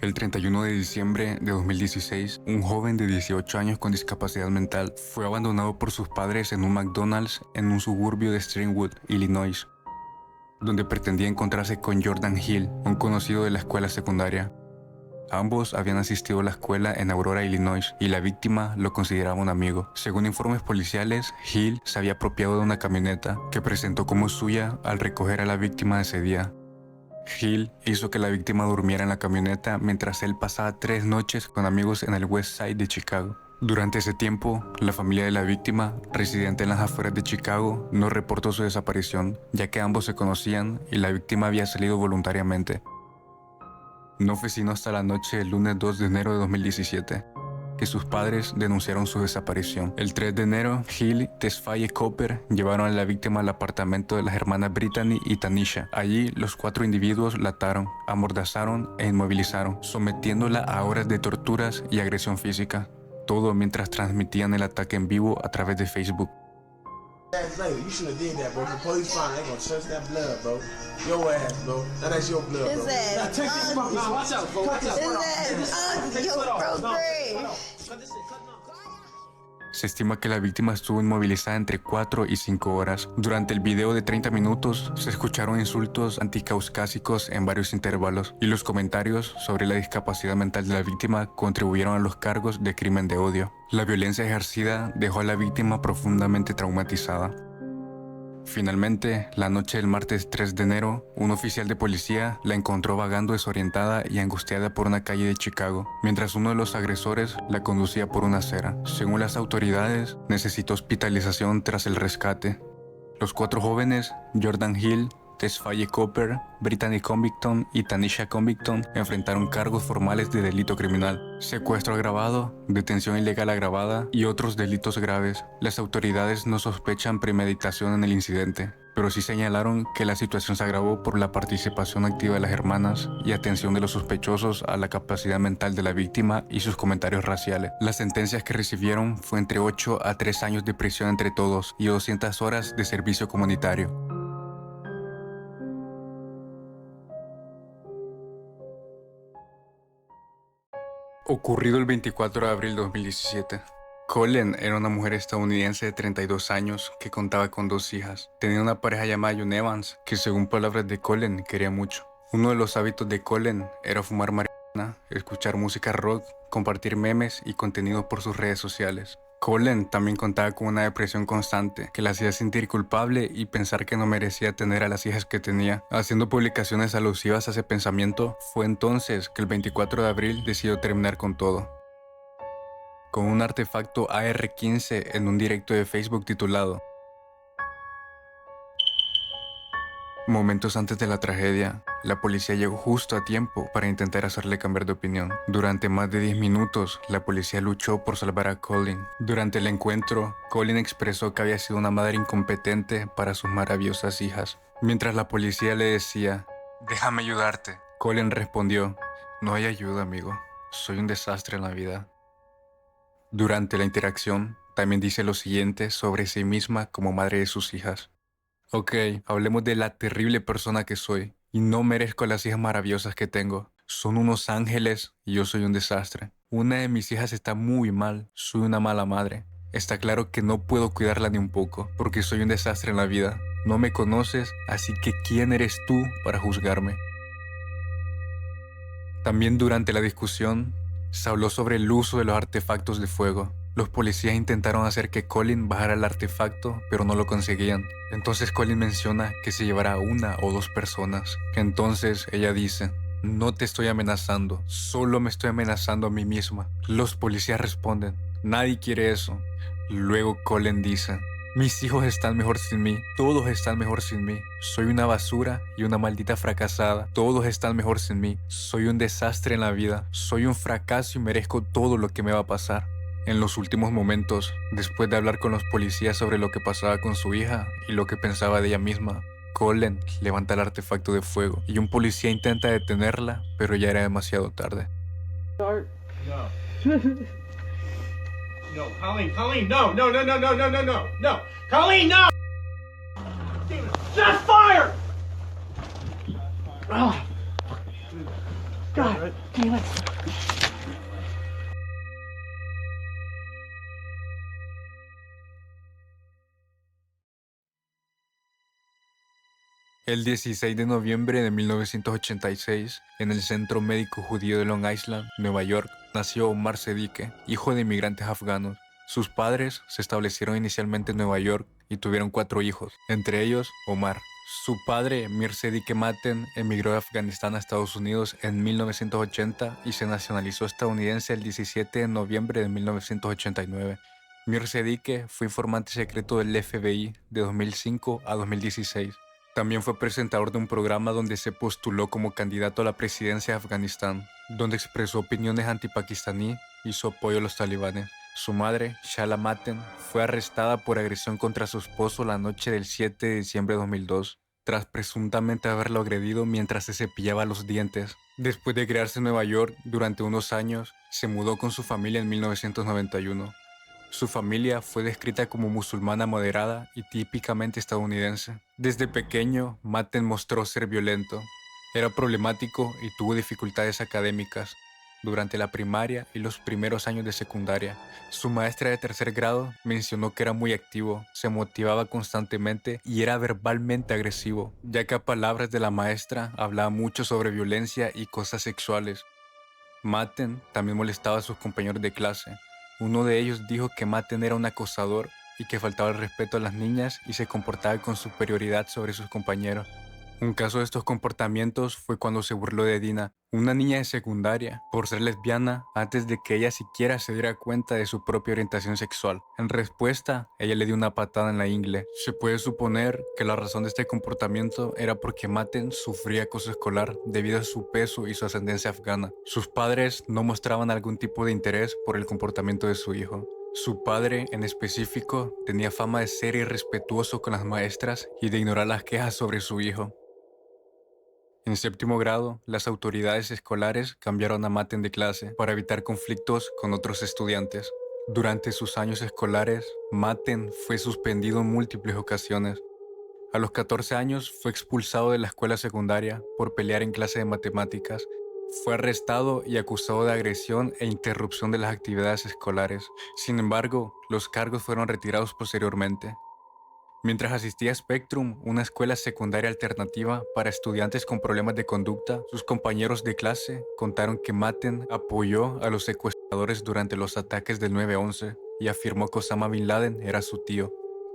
El 31 de diciembre de 2016, un joven de 18 años con discapacidad mental fue abandonado por sus padres en un McDonald's en un suburbio de Stringwood, Illinois, donde pretendía encontrarse con Jordan Hill, un conocido de la escuela secundaria. Ambos habían asistido a la escuela en Aurora, Illinois, y la víctima lo consideraba un amigo. Según informes policiales, Hill se había apropiado de una camioneta que presentó como suya al recoger a la víctima ese día. Hill hizo que la víctima durmiera en la camioneta mientras él pasaba 3 noches con amigos en el West Side de Chicago. Durante ese tiempo, la familia de la víctima, residente en las afueras de Chicago, no reportó su desaparición, ya que ambos se conocían y la víctima había salido voluntariamente. No fue sino hasta la noche del lunes 2 de enero de 2017 que sus padres denunciaron su desaparición. El 3 de enero, Hill y Tesfaye Cooper llevaron a la víctima al apartamento de las hermanas Brittany y Tanisha. Allí, los 4 individuos la ataron, amordazaron e inmovilizaron, sometiéndola a horas de torturas y agresión física. Todo mientras transmitían el ataque en vivo a través de Facebook. You should have did that, bro. The police find they gonna touch that blood, bro. Your ass, bro. Now that's your blood, bro. Now take this from me. Watch out, bro. Watch out. Se estima que la víctima estuvo inmovilizada entre 4 y 5 horas. Durante el video de 30 minutos se escucharon insultos anticaucásicos en varios intervalos y los comentarios sobre la discapacidad mental de la víctima contribuyeron a los cargos de crimen de odio. La violencia ejercida dejó a la víctima profundamente traumatizada. Finalmente, la noche del martes 3 de enero, un oficial de policía la encontró vagando desorientada y angustiada por una calle de Chicago, mientras uno de los agresores la conducía por una acera. Según las autoridades, necesitó hospitalización tras el rescate. Los 4 jóvenes, Jordan Hill, Tesfaye Cooper, Brittany Covington y Tanisha Covington, enfrentaron cargos formales de delito criminal, secuestro agravado, detención ilegal agravada y otros delitos graves. Las autoridades no sospechan premeditación en el incidente, pero sí señalaron que la situación se agravó por la participación activa de las hermanas y atención de los sospechosos a la capacidad mental de la víctima y sus comentarios raciales. Las sentencias que recibieron fue entre 8 a 3 años de prisión entre todos y 200 horas de servicio comunitario. Ocurrido el 24 de abril de 2017. Colleen era una mujer estadounidense de 32 años que contaba con 2 hijas. Tenía una pareja llamada June Evans, que según palabras de Colleen quería mucho. Uno de los hábitos de Colleen era fumar marihuana, escuchar música rock, compartir memes y contenido por sus redes sociales. Colleen también contaba con una depresión constante que la hacía sentir culpable y pensar que no merecía tener a las hijas que tenía. Haciendo publicaciones alusivas a ese pensamiento, fue entonces que el 24 de abril decidió terminar con todo. Con un artefacto AR-15 en un directo de Facebook titulado Momentos antes de la tragedia, la policía llegó justo a tiempo para intentar hacerle cambiar de opinión. Durante más de 10 minutos, la policía luchó por salvar a Colleen. Durante el encuentro, Colleen expresó que había sido una madre incompetente para sus maravillosas hijas. Mientras la policía le decía, "Déjame ayudarte", Colleen respondió, "No hay ayuda, amigo. Soy un desastre en la vida". Durante la interacción, también dice lo siguiente sobre sí misma como madre de sus hijas. Ok, hablemos de la terrible persona que soy. Y no merezco las hijas maravillosas que tengo. Son unos ángeles y yo soy un desastre. Una de mis hijas está muy mal. Soy una mala madre. Está claro que no puedo cuidarla ni un poco, porque soy un desastre en la vida. No me conoces, así que ¿quién eres tú para juzgarme? También durante la discusión, se habló sobre el uso de los artefactos de fuego. Los policías intentaron hacer que Colleen bajara el artefacto, pero no lo conseguían. Entonces Colleen menciona que se llevará a 1 o 2 personas. Entonces ella dice, "No te estoy amenazando, solo me estoy amenazando a mí misma". Los policías responden, "Nadie quiere eso". Luego Colleen dice, "Mis hijos están mejor sin mí, todos están mejor sin mí. Soy una basura y una maldita fracasada, todos están mejor sin mí. Soy un desastre en la vida, soy un fracaso y merezco todo lo que me va a pasar". En los últimos momentos, después de hablar con los policías sobre lo que pasaba con su hija y lo que pensaba de ella misma, Colleen levanta el artefacto de fuego y un policía intenta detenerla, pero ya era demasiado tarde. No. No, Colleen, no, no, no, no, no, no, no, no, no, Colleen, no! Just fire! Oh. God damn it. El 16 de noviembre de 1986, en el Centro Médico Judío de Long Island, Nueva York, nació Omar Seddique, hijo de inmigrantes afganos. Sus padres se establecieron inicialmente en Nueva York y tuvieron 4 hijos, entre ellos Omar. Su padre, Mir Seddique Maten, emigró de Afganistán a Estados Unidos en 1980 y se nacionalizó estadounidense el 17 de noviembre de 1989. Mir Seddique fue informante secreto del FBI de 2005 a 2016. También fue presentador de un programa donde se postuló como candidato a la presidencia de Afganistán, donde expresó opiniones antipakistaní y su apoyo a los talibanes. Su madre, Shala Maten, fue arrestada por agresión contra su esposo la noche del 7 de diciembre de 2002, tras presuntamente haberlo agredido mientras se cepillaba los dientes. Después de criarse en Nueva York durante unos años, se mudó con su familia en 1991. Su familia fue descrita como musulmana moderada y típicamente estadounidense. Desde pequeño, Maten mostró ser violento. Era problemático y tuvo dificultades académicas durante la primaria y los primeros años de secundaria. Su maestra de tercer grado mencionó que era muy activo, se motivaba constantemente y era verbalmente agresivo, ya que a palabras de la maestra hablaba mucho sobre violencia y cosas sexuales. Maten también molestaba a sus compañeros de clase. Uno de ellos dijo que Maten era un acosador y que faltaba el respeto a las niñas y se comportaba con superioridad sobre sus compañeros. Un caso de estos comportamientos fue cuando se burló de Dina, una niña de secundaria, por ser lesbiana antes de que ella siquiera se diera cuenta de su propia orientación sexual. En respuesta, ella le dio una patada en la ingle. Se puede suponer que la razón de este comportamiento era porque Maten sufría acoso escolar debido a su peso y su ascendencia afgana. Sus padres no mostraban algún tipo de interés por el comportamiento de su hijo. Su padre, en específico, tenía fama de ser irrespetuoso con las maestras y de ignorar las quejas sobre su hijo. En séptimo grado, las autoridades escolares cambiaron a Maten de clase para evitar conflictos con otros estudiantes. Durante sus años escolares, Maten fue suspendido en múltiples ocasiones. A los 14 años fue expulsado de la escuela secundaria por pelear en clase de matemáticas. Fue arrestado y acusado de agresión e interrupción de las actividades escolares. Sin embargo, los cargos fueron retirados posteriormente. Mientras asistía a Spectrum, una escuela secundaria alternativa para estudiantes con problemas de conducta, sus compañeros de clase contaron que Maten apoyó a los secuestradores durante los ataques del 9/11 y afirmó que Osama Bin Laden era su tío.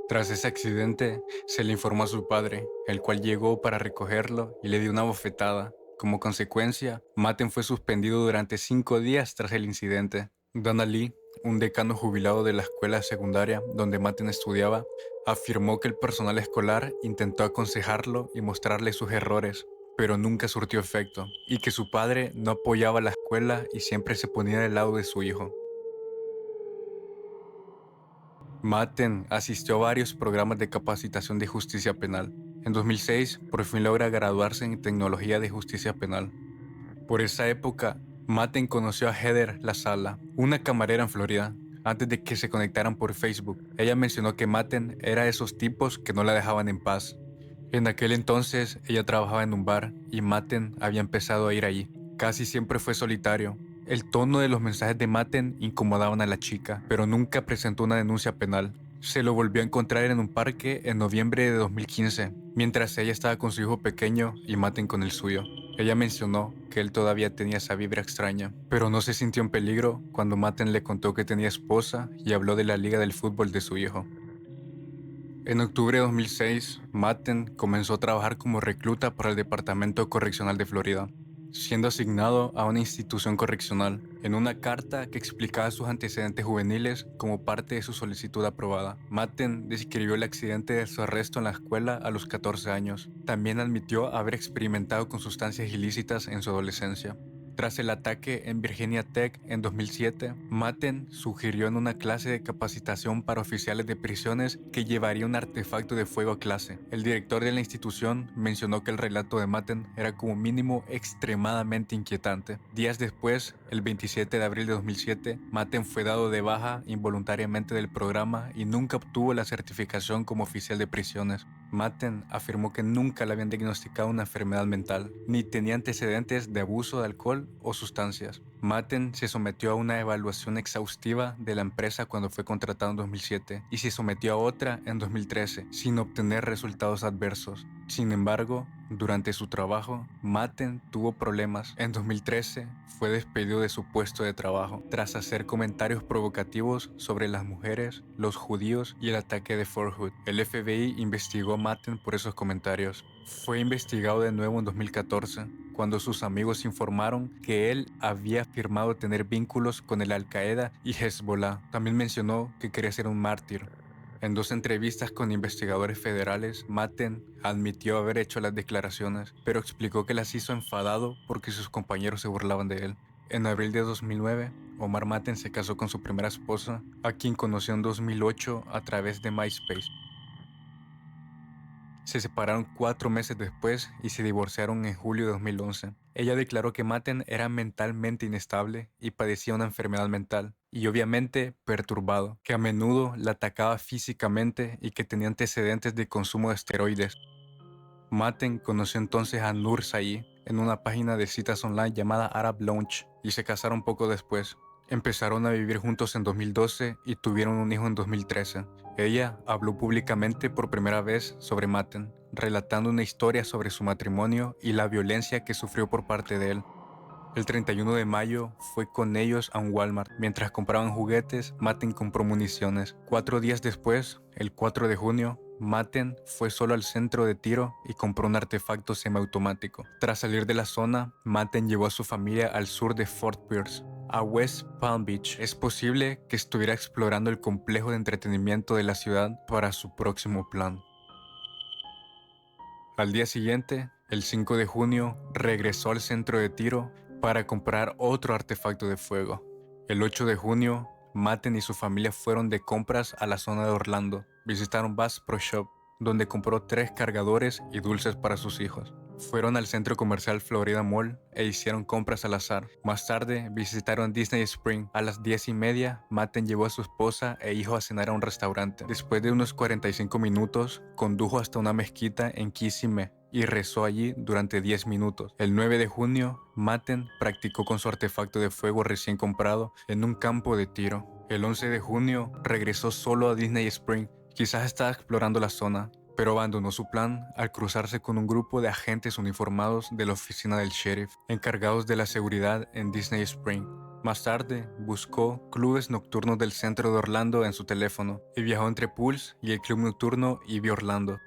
Tras ese accidente, se le informó a su padre, el cual llegó para recogerlo y le dio una bofetada. Como consecuencia, Maten fue suspendido durante 5 días tras el incidente. Dana Lee, un decano jubilado de la escuela secundaria donde Maten estudiaba, afirmó que el personal escolar intentó aconsejarlo y mostrarle sus errores, pero nunca surtió efecto, y que su padre no apoyaba a la escuela y siempre se ponía del lado de su hijo. Maten asistió a varios programas de capacitación de justicia penal. En 2006, por fin logra graduarse en tecnología de justicia penal. Por esa época, Maten conoció a Heather Lasala, una camarera en Florida, antes de que se conectaran por Facebook. Ella mencionó que Maten era de esos tipos que no la dejaban en paz. En aquel entonces, ella trabajaba en un bar y Maten había empezado a ir allí. Casi siempre fue solitario. El tono de los mensajes de Maten incomodaban a la chica, pero nunca presentó una denuncia penal. Se lo volvió a encontrar en un parque en noviembre de 2015, mientras ella estaba con su hijo pequeño y Maten con el suyo. Ella mencionó que él todavía tenía esa vibra extraña, pero no se sintió en peligro cuando Maten le contó que tenía esposa y habló de la liga del fútbol de su hijo. En octubre de 2006, Maten comenzó a trabajar como recluta para el Departamento Correccional de Florida, siendo asignado a una institución correccional, en una carta que explicaba sus antecedentes juveniles como parte de su solicitud aprobada. Maten describió el accidente de su arresto en la escuela a los 14 años. También admitió haber experimentado con sustancias ilícitas en su adolescencia. Tras el ataque en Virginia Tech en 2007, Maten sugirió en una clase de capacitación para oficiales de prisiones que llevaría un artefacto de fuego a clase. El director de la institución mencionó que el relato de Maten era como mínimo extremadamente inquietante. Días después, el 27 de abril de 2007, Maten fue dado de baja involuntariamente del programa y nunca obtuvo la certificación como oficial de prisiones. Matten afirmó que nunca le habían diagnosticado una enfermedad mental, ni tenía antecedentes de abuso de alcohol o sustancias. Matten se sometió a una evaluación exhaustiva de la empresa cuando fue contratado en 2007 y se sometió a otra en 2013 sin obtener resultados adversos. Sin embargo, durante su trabajo, Matten tuvo problemas. En 2013 fue despedido de su puesto de trabajo tras hacer comentarios provocativos sobre las mujeres, los judíos y el ataque de Fort Hood. El FBI investigó a Matten por esos comentarios. Fue investigado de nuevo en 2014, cuando sus amigos informaron que él había afirmado tener vínculos con el Al-Qaeda y Hezbollah. También mencionó que quería ser un mártir. En 2 entrevistas con investigadores federales, Matten admitió haber hecho las declaraciones, pero explicó que las hizo enfadado porque sus compañeros se burlaban de él. En abril de 2009, Omar Matten se casó con su primera esposa, a quien conoció en 2008 a través de MySpace. Se separaron 4 meses después y se divorciaron en julio de 2011. Ella declaró que Matten era mentalmente inestable y padecía una enfermedad mental, y obviamente perturbado, que a menudo la atacaba físicamente y que tenía antecedentes de consumo de esteroides. Matten conoció entonces a Nur Sayi en una página de citas online llamada Arab Lounge y se casaron poco después. Empezaron a vivir juntos en 2012 y tuvieron un hijo en 2013. Ella habló públicamente por primera vez sobre Matten, relatando una historia sobre su matrimonio y la violencia que sufrió por parte de él. El 31 de mayo fue con ellos a un Walmart. Mientras compraban juguetes, Matten compró municiones. 4 días después, el 4 de junio, Matten fue solo al centro de tiro y compró un artefacto semiautomático. Tras salir de la zona, Matten llevó a su familia al sur de Fort Pierce, a West Palm Beach. Es posible que estuviera explorando el complejo de entretenimiento de la ciudad para su próximo plan. Al día siguiente, el 5 de junio, regresó al centro de tiro para comprar otro artefacto de fuego. El 8 de junio, Matten y su familia fueron de compras a la zona de Orlando. Visitaron Bass Pro Shop, donde compró 3 cargadores y dulces para sus hijos. Fueron al centro comercial Florida Mall e hicieron compras al azar. Más tarde, visitaron Disney Spring. A las 10:30, Matten llevó a su esposa e hijo a cenar a un restaurante. Después de unos 45 minutos, condujo hasta una mezquita en Kissimmee y rezó allí durante 10 minutos. El 9 de junio, Matten practicó con su artefacto de fuego recién comprado en un campo de tiro. El 11 de junio, regresó solo a Disney Spring. Quizás estaba explorando la zona, pero abandonó su plan al cruzarse con un grupo de agentes uniformados de la oficina del sheriff, encargados de la seguridad en Disney Spring. Más tarde, buscó clubes nocturnos del centro de Orlando en su teléfono y viajó entre Pulse y el club nocturno Ivy Orlando,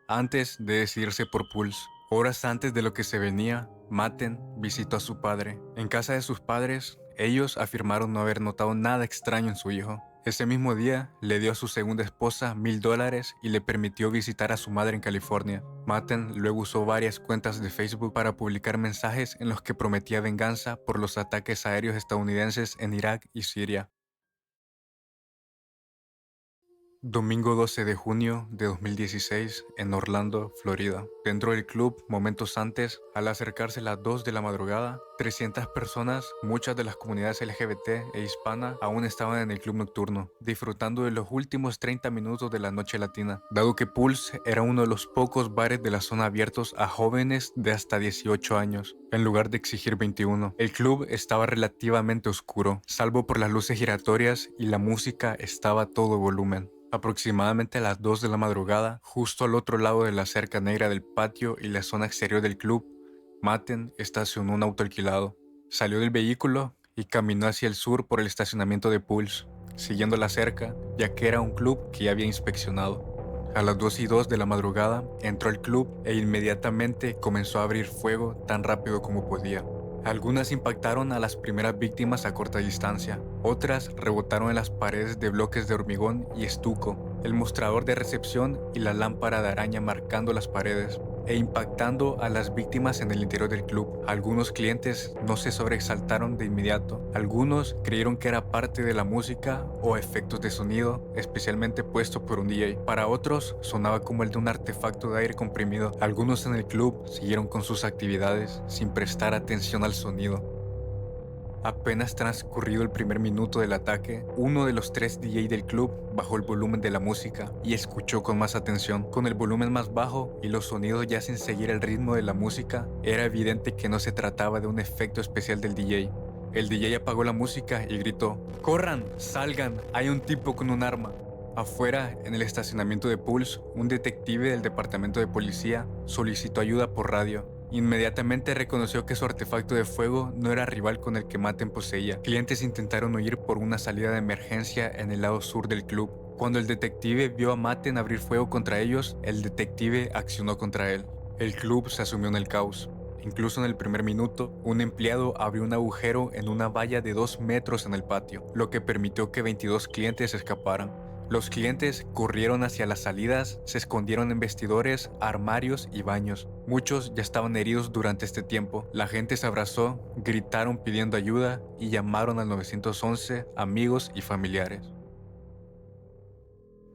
antes de decidirse por Pulse. Horas antes de lo que se venía, Matten visitó a su padre. En casa de sus padres, ellos afirmaron no haber notado nada extraño en su hijo. Ese mismo día, le dio a su segunda esposa $1,000 y le permitió visitar a su madre en California. Matten luego usó varias cuentas de Facebook para publicar mensajes en los que prometía venganza por los ataques aéreos estadounidenses en Irak y Siria. Domingo 12 de junio de 2016 en Orlando, Florida. Dentro del club, momentos antes, al acercarse las 2 de la madrugada, 300 personas, muchas de las comunidades LGBT e hispana, aún estaban en el club nocturno, disfrutando de los últimos 30 minutos de la noche latina, dado que Pulse era uno de los pocos bares de la zona abiertos a jóvenes de hasta 18 años, en lugar de exigir 21. El club estaba relativamente oscuro, salvo por las luces giratorias, y la música estaba a todo volumen. Aproximadamente a las 2 de la madrugada, justo al otro lado de la cerca negra del patio y la zona exterior del club, Matten estacionó un auto alquilado. Salió del vehículo y caminó hacia el sur por el estacionamiento de Pulse, siguiendo la cerca, ya que era un club que ya había inspeccionado. A las 2:02 de la madrugada, entró al club e inmediatamente comenzó a abrir fuego tan rápido como podía. Algunas impactaron a las primeras víctimas a corta distancia, otras rebotaron en las paredes de bloques de hormigón y estuco, el mostrador de recepción y la lámpara de araña marcando las paredes, e impactando a las víctimas en el interior del club. Algunos clientes no se sobresaltaron de inmediato, algunos creyeron que era parte de la música o efectos de sonido, especialmente puesto por un DJ. Para otros sonaba como el de un artefacto de aire comprimido. Algunos en el club siguieron con sus actividades sin prestar atención al sonido. Apenas transcurrido el primer minuto del ataque, uno de los 3 DJ del club bajó el volumen de la música y escuchó con más atención. Con el volumen más bajo y los sonidos ya sin seguir el ritmo de la música, era evidente que no se trataba de un efecto especial del DJ. El DJ apagó la música y gritó: ¡Corran! ¡Salgan! ¡Hay un tipo con un arma! Afuera, en el estacionamiento de Pulse, un detective del departamento de policía solicitó ayuda por radio. Inmediatamente reconoció que su artefacto de fuego no era rival con el que Matten poseía. Clientes intentaron huir por una salida de emergencia en el lado sur del club. Cuando el detective vio a Matten abrir fuego contra ellos, el detective accionó contra él. El club se asumió en el caos. Incluso en el primer minuto, un empleado abrió un agujero en una valla de 2 metros en el patio, lo que permitió que 22 clientes escaparan. Los clientes corrieron hacia las salidas, se escondieron en vestidores, armarios y baños. Muchos ya estaban heridos durante este tiempo. La gente se abrazó, gritaron pidiendo ayuda y llamaron al 911 amigos y familiares.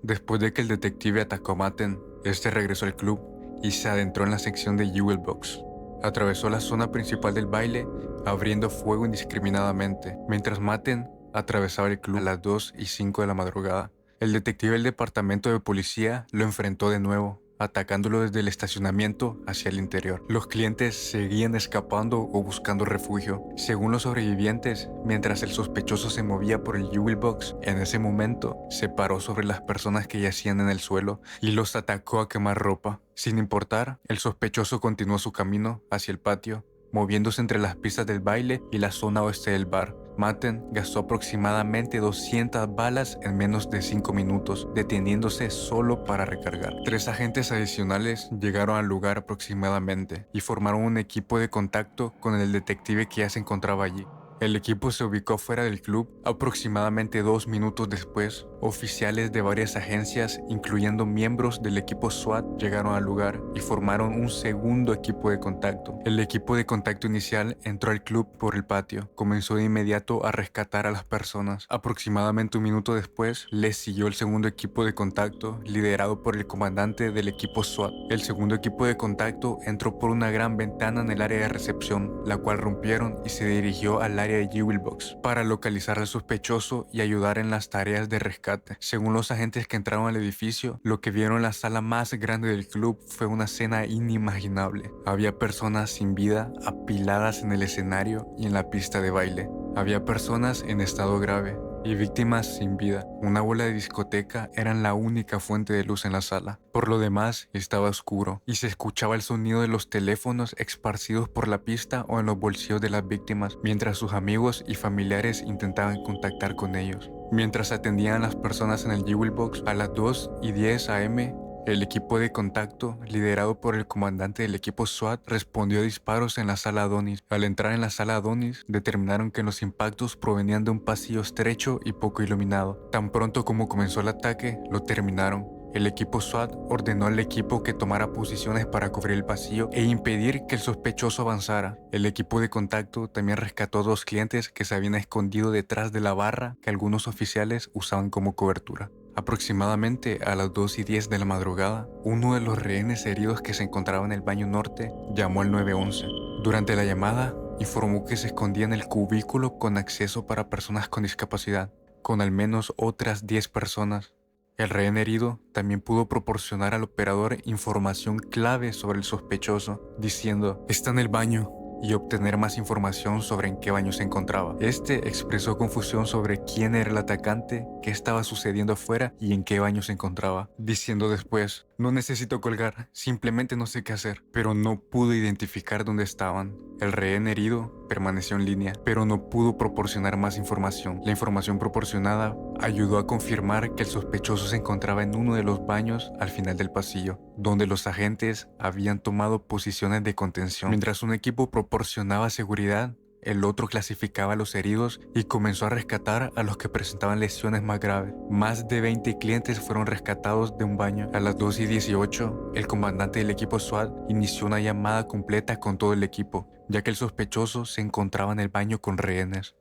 Después de que el detective atacó a Matten, este regresó al club y se adentró en la sección de Jewel Box. Atravesó la zona principal del baile, abriendo fuego indiscriminadamente, mientras Matten atravesaba el club a las 2 y 5 de la madrugada. El detective del departamento de policía lo enfrentó de nuevo, atacándolo desde el estacionamiento hacia el interior. Los clientes seguían escapando o buscando refugio. Según los sobrevivientes, mientras el sospechoso se movía por el Jewel Box, en ese momento se paró sobre las personas que yacían en el suelo y los atacó a quemarropa. Sin importar, el sospechoso continuó su camino hacia el patio, moviéndose entre las pistas del baile y la zona oeste del bar. Matten gastó aproximadamente 200 balas en menos de 5 minutos, deteniéndose solo para recargar. 3 agentes adicionales llegaron al lugar aproximadamente y formaron un equipo de contacto con el detective que ya se encontraba allí. El equipo se ubicó fuera del club. Aproximadamente 2 minutos después, oficiales de varias agencias, incluyendo miembros del equipo SWAT, llegaron al lugar y formaron un segundo equipo de contacto. El equipo de contacto inicial entró al club por el patio. Comenzó de inmediato a rescatar a las personas. Aproximadamente 1 minuto después, les siguió el segundo equipo de contacto, liderado por el comandante del equipo SWAT. El segundo equipo de contacto entró por una gran ventana en el área de recepción, la cual rompieron y se dirigió al área de Jewel Box para localizar al sospechoso y ayudar en las tareas de rescate. Según los agentes que entraron al edificio, lo que vieron en la sala más grande del club fue una escena inimaginable. Había personas sin vida apiladas en el escenario y en la pista de baile. Había personas en estado grave y víctimas sin vida. Una bola de discoteca eran la única fuente de luz en la sala. Por lo demás, estaba oscuro y se escuchaba el sonido de los teléfonos esparcidos por la pista o en los bolsillos de las víctimas, mientras sus amigos y familiares intentaban contactar con ellos. Mientras atendían a las personas en el Jewel Box, a las 2:10 am, el equipo de contacto, liderado por el comandante del equipo SWAT, respondió a disparos en la sala Adonis. Al entrar en la sala Adonis, determinaron que los impactos provenían de un pasillo estrecho y poco iluminado. Tan pronto como comenzó el ataque, lo terminaron. El equipo SWAT ordenó al equipo que tomara posiciones para cubrir el pasillo e impedir que el sospechoso avanzara. El equipo de contacto también rescató a 2 clientes que se habían escondido detrás de la barra que algunos oficiales usaban como cobertura. Aproximadamente a las 2:10 de la madrugada, uno de los rehenes heridos que se encontraba en el baño norte llamó al 911. Durante la llamada, informó que se escondía en el cubículo con acceso para personas con discapacidad, con al menos otras 10 personas. El rehén herido también pudo proporcionar al operador información clave sobre el sospechoso, diciendo: "Está en el baño", y obtener más información sobre en qué baño se encontraba. Este expresó confusión sobre quién era el atacante, qué estaba sucediendo afuera y en qué baño se encontraba, diciendo después: "No necesito colgar, simplemente no sé qué hacer", pero no pudo identificar dónde estaban. El rehén herido permaneció en línea, pero no pudo proporcionar más información. La información proporcionada ayudó a confirmar que el sospechoso se encontraba en uno de los baños al final del pasillo, donde los agentes habían tomado posiciones de contención. Mientras un equipo proporcionaba seguridad, el otro clasificaba a los heridos y comenzó a rescatar a los que presentaban lesiones más graves. Más de 20 clientes fueron rescatados de un baño. A las 2:18, el comandante del equipo SWAT inició una llamada completa con todo el equipo, ya que el sospechoso se encontraba en el baño con rehenes.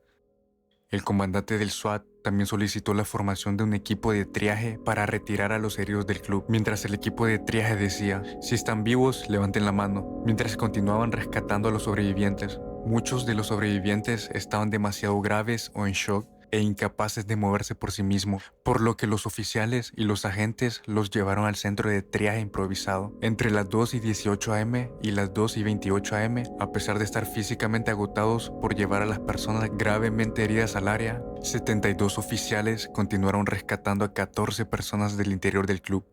El comandante del SWAT también solicitó la formación de un equipo de triaje para retirar a los heridos del club, mientras el equipo de triaje decía: "Si están vivos, levanten la mano", mientras continuaban rescatando a los sobrevivientes. Muchos de los sobrevivientes estaban demasiado graves o en shock e incapaces de moverse por sí mismos, por lo que los oficiales y los agentes los llevaron al centro de triaje improvisado. Entre las 2:18 am y las 2:28 am, a pesar de estar físicamente agotados por llevar a las personas gravemente heridas al área, 72 oficiales continuaron rescatando a 14 personas del interior del club.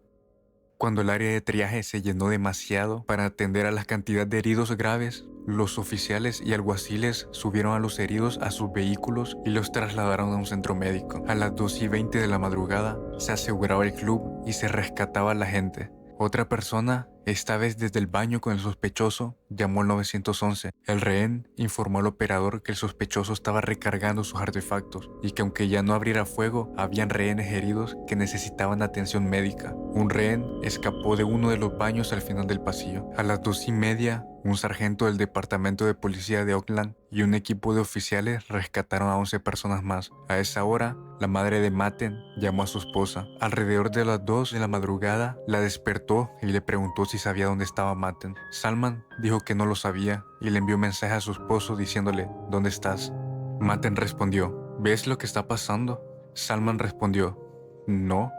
Cuando el área de triaje se llenó demasiado para atender a la cantidad de heridos graves, los oficiales y alguaciles subieron a los heridos a sus vehículos y los trasladaron a un centro médico. A las 2:20 de la madrugada se aseguraba el club y se rescataba a la gente. Otra persona, esta vez desde el baño con el sospechoso, llamó al 911. El rehén informó al operador que el sospechoso estaba recargando sus artefactos y que aunque ya no abriera fuego, habían rehenes heridos que necesitaban atención médica. Un rehén escapó de uno de los baños al final del pasillo. A las 2:30, un sargento del departamento de policía de Oakland y un equipo de oficiales rescataron a 11 personas más. A esa hora, la madre de Matten llamó a su esposa. Alrededor de las 2 de la madrugada, la despertó y le preguntó si sabía dónde estaba Matten. Salman dijo que no lo sabía y le envió un mensaje a su esposo diciéndole, ¿dónde estás? Matten respondió, ¿ves lo que está pasando? Salman respondió, no.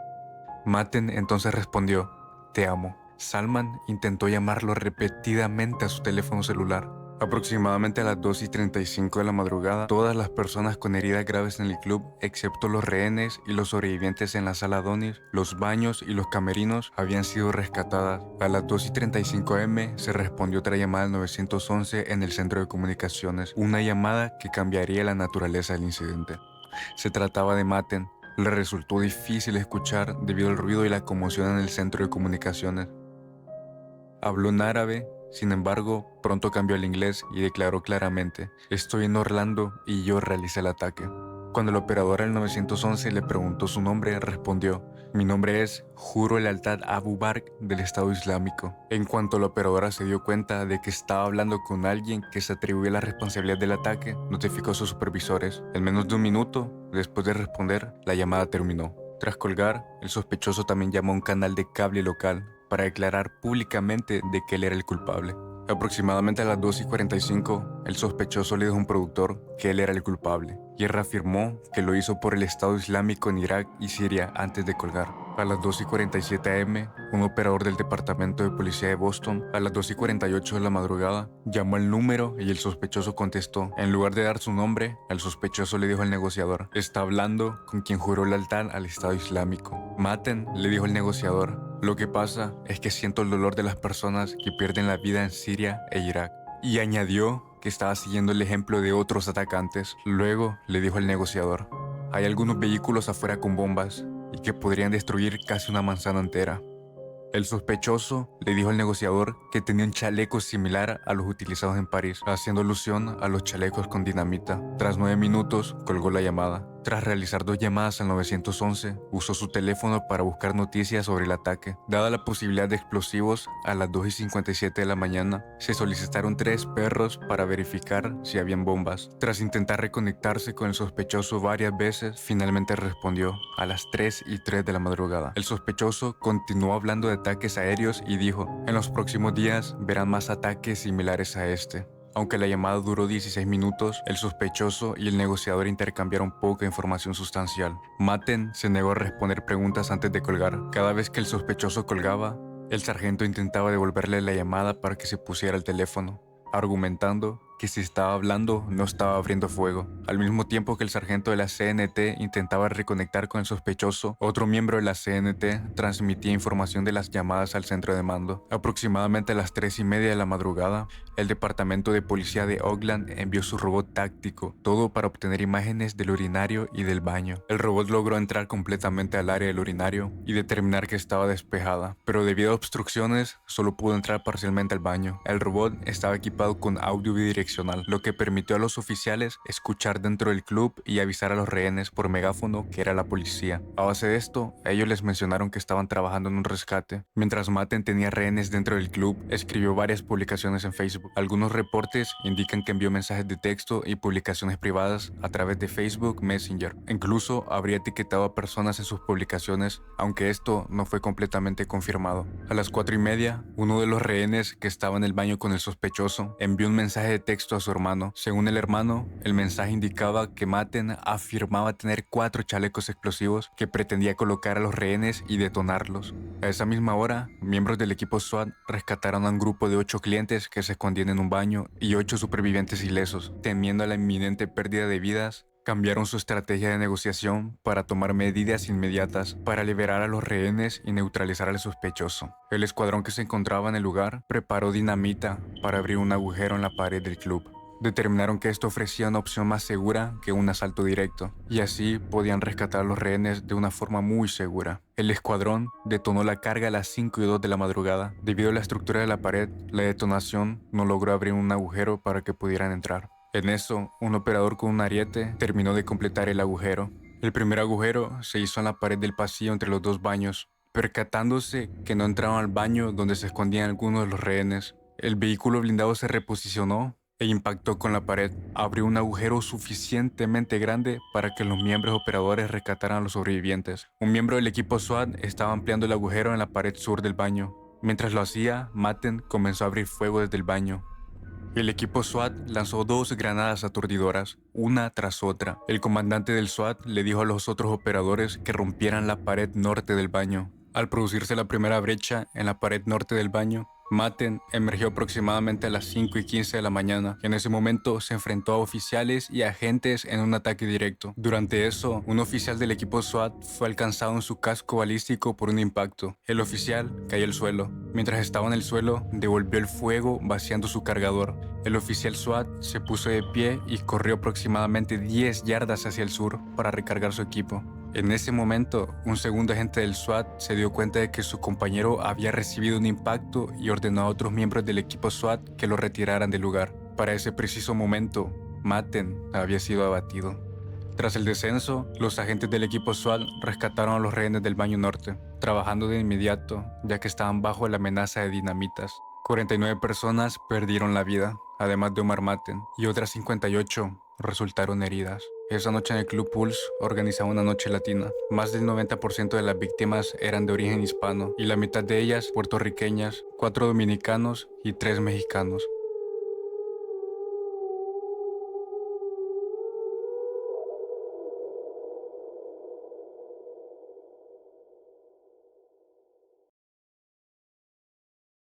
Matten entonces respondió, te amo. Salman intentó llamarlo repetidamente a su teléfono celular. Aproximadamente a las 2:35 de la madrugada, todas las personas con heridas graves en el club, excepto los rehenes y los sobrevivientes en la sala Donis, los baños y los camerinos, habían sido rescatadas. A las 2:35 am se respondió otra llamada al 911 en el centro de comunicaciones, una llamada que cambiaría la naturaleza del incidente. Se trataba de Matten. Le resultó difícil escuchar debido al ruido y la conmoción en el centro de comunicaciones. Habló en árabe, sin embargo, pronto cambió al inglés y declaró claramente, estoy en Orlando y yo realicé el ataque. Cuando el operador del 911 le preguntó su nombre, respondió, mi nombre es Juro Lealtad Abu Bakr del Estado Islámico. En cuanto la operadora se dio cuenta de que estaba hablando con alguien que se atribuye la responsabilidad del ataque, notificó a sus supervisores. En menos de un minuto, después de responder, la llamada terminó. Tras colgar, el sospechoso también llamó a un canal de cable local para declarar públicamente de que él era el culpable. Aproximadamente a las 2:45, el sospechoso le dijo a un productor que él era el culpable, y él reafirmó que lo hizo por el Estado Islámico en Irak y Siria antes de colgar. A las 2:47 am, un operador del departamento de policía de Boston, a las 2:48 de la madrugada, llamó al número y el sospechoso contestó. En lugar de dar su nombre, el sospechoso le dijo al negociador, está hablando con quien juró lealtad al Estado Islámico. Matten le dijo al negociador, lo que pasa es que siento el dolor de las personas que pierden la vida en Siria e Irak. Y añadió que estaba siguiendo el ejemplo de otros atacantes. Luego le dijo al negociador, hay algunos vehículos afuera con bombas y que podrían destruir casi una manzana entera. El sospechoso le dijo al negociador que tenía un chaleco similar a los utilizados en París, haciendo alusión a los chalecos con dinamita. Tras 9 minutos, colgó la llamada. Tras realizar 2 llamadas al 911, usó su teléfono para buscar noticias sobre el ataque. Dada la posibilidad de explosivos, a las 2:57 de la mañana, se solicitaron 3 perros para verificar si habían bombas. Tras intentar reconectarse con el sospechoso varias veces, finalmente respondió a las 3:03 de la madrugada. El sospechoso continuó hablando de ataques aéreos y dijo, en los próximos días verán más ataques similares a este. Aunque la llamada duró 16 minutos, el sospechoso y el negociador intercambiaron poca información sustancial. Matten se negó a responder preguntas antes de colgar. Cada vez que el sospechoso colgaba, el sargento intentaba devolverle la llamada para que se pusiera al teléfono, argumentando que si estaba hablando no estaba abriendo fuego. Al mismo tiempo que el sargento de la CNT intentaba reconectar con el sospechoso, otro miembro de la CNT transmitía información de las llamadas al centro de mando. Aproximadamente a las 3:30 de la madrugada, el departamento de policía de Oakland envió su robot táctico, todo para obtener imágenes del urinario y del baño. El robot logró entrar completamente al área del urinario y determinar que estaba despejada, pero debido a obstrucciones, solo pudo entrar parcialmente al baño. El robot estaba equipado con audio bidireccional, lo que permitió a los oficiales escuchar dentro del club y avisar a los rehenes por megáfono que era la policía. A base de esto, ellos les mencionaron que estaban trabajando en un rescate. Mientras Matten tenía rehenes dentro del club, escribió varias publicaciones en Facebook. Algunos reportes indican que envió mensajes de texto y publicaciones privadas a través de Facebook Messenger. Incluso habría etiquetado a personas en sus publicaciones, aunque esto no fue completamente confirmado. A las 4:30, uno de los rehenes que estaba en el baño con el sospechoso envió un mensaje de texto texto a su hermano. Según el hermano, el mensaje indicaba que Matten afirmaba tener 4 chalecos explosivos que pretendía colocar a los rehenes y detonarlos. A esa misma hora, miembros del equipo SWAT rescataron a un grupo de 8 clientes que se escondían en un baño y 8 supervivientes ilesos. Temiendo a la inminente pérdida de vidas, cambiaron su estrategia de negociación para tomar medidas inmediatas para liberar a los rehenes y neutralizar al sospechoso. El escuadrón que se encontraba en el lugar preparó dinamita para abrir un agujero en la pared del club. Determinaron que esto ofrecía una opción más segura que un asalto directo, y así podían rescatar a los rehenes de una forma muy segura. El escuadrón detonó la carga a las 5:02 de la madrugada. Debido a la estructura de la pared, la detonación no logró abrir un agujero para que pudieran entrar. En eso, un operador con un ariete terminó de completar el agujero. El primer agujero se hizo en la pared del pasillo entre los 2 baños. Percatándose que no entraban al baño donde se escondían algunos de los rehenes, el vehículo blindado se reposicionó e impactó con la pared. Abrió un agujero suficientemente grande para que los miembros operadores rescataran a los sobrevivientes. Un miembro del equipo SWAT estaba ampliando el agujero en la pared sur del baño. Mientras lo hacía, Matten comenzó a abrir fuego desde el baño. El equipo SWAT lanzó 2 granadas aturdidoras, una tras otra. El comandante del SWAT le dijo a los otros operadores que rompieran la pared norte del baño. Al producirse la primera brecha en la pared norte del baño, Matten emergió aproximadamente a las 5:15 de la mañana. En ese momento se enfrentó a oficiales y agentes en un ataque directo. Durante eso, un oficial del equipo SWAT fue alcanzado en su casco balístico por un impacto. El oficial cayó al suelo. Mientras estaba en el suelo, devolvió el fuego vaciando su cargador. El oficial SWAT se puso de pie y corrió aproximadamente 10 yardas hacia el sur para recargar su equipo. En ese momento, un segundo agente del SWAT se dio cuenta de que su compañero había recibido un impacto y ordenó a otros miembros del equipo SWAT que lo retiraran del lugar. Para ese preciso momento, Matten había sido abatido. Tras el descenso, los agentes del equipo SWAT rescataron a los rehenes del baño norte, trabajando de inmediato, ya que estaban bajo la amenaza de dinamitas. 49 personas perdieron la vida, además de Omar Matten, y otras 58 resultaron heridas. Esa noche en el Club Pulse organizaba una noche latina. Más del 90% de las víctimas eran de origen hispano, y la mitad de ellas puertorriqueñas, 4 dominicanos y 3 mexicanos.